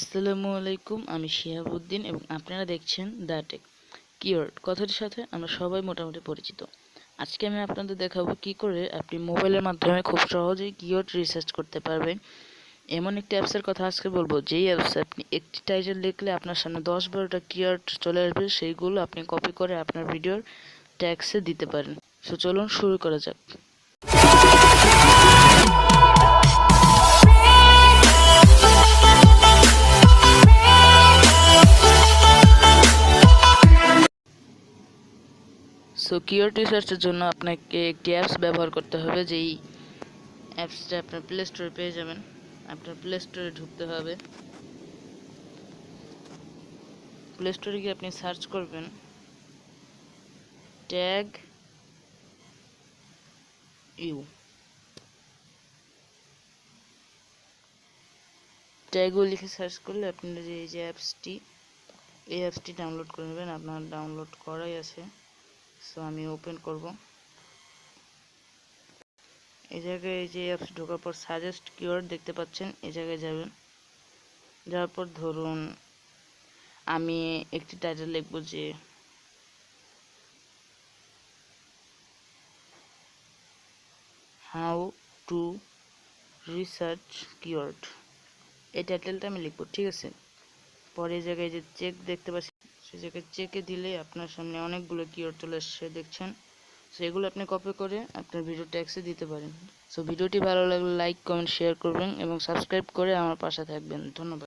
আসসালামু আলাইকুম, আমি শিহাবুদ্দিন এবং আপনারা দেখছেন দ্য টেক। কিওয়ার্ড কথাটির সাথে আমরা সবাই মোটামুটি পরিচিত। আজকে আমি আপনাদের দেখাবো কি করে আপনি মোবাইলের মাধ্যমে খুব সহজেই কিওয়ার্ড রিসার্চ করতে পারবেন। এমন একটি অ্যাপসের কথা আজকে বলবো, যেই অ্যাপসে আপনি একটি টাইটেল লিখলে আপনার সামনে 10-12টা কিওয়ার্ড চলে আসবে, সেইগুলো আপনি কপি করে আপনার ভিডিওর ট্যাক্সে দিতে পারেন। সো চলুন শুরু করা যাক। সো কিওয়ার্ড রিসার্চের জন্য আপনাকে একটি অ্যাপস ব্যবহার করতে হবে, যেই অ্যাপসটা আপনার প্লে স্টোরে পেয়ে যাবেন। আপনার প্লে স্টোরে ঢুকতে হবে। প্লে স্টোরে গিয়ে আপনি সার্চ করবেন ট্যাগ ইউ। ট্যাগ ইউ লিখে সার্চ করলে আপনার এই যে অ্যাপসটি ডাউনলোড করে নেবেন। আপনার ডাউনলোড করাই আছে। সো আমি ওপেন করব। এই জায়গায় এই যে অ্যাপস ঢোকার পর সাজেস্ট কিওয়ার্ড দেখতে পাচ্ছেন, এই জায়গায় যাবেন। যাওয়ার পর ধরুন আমি একটি টাইটেল লিখব যে হাউ টু রিসার্চ কিওয়ার্ড। এই টাইটেলটা আমি লিখব, ঠিক আছে। পরে এই জায়গায় যে চেক দেখতে পাচ্ছেন, সেই জায়গায় চেকে দিলে আপনার সামনে অনেকগুলো কিওয়ার্ড চলে আসছে, দেখছেন। সো এগুলো আপনি কপি করে আপনার ভিডিও ট্যাক্সে দিতে পারেন। সো ভিডিওটি ভালো লাগলে লাইক, কমেন্ট, শেয়ার করবেন এবং সাবস্ক্রাইব করে আমার পাশে থাকবেন। ধন্যবাদ।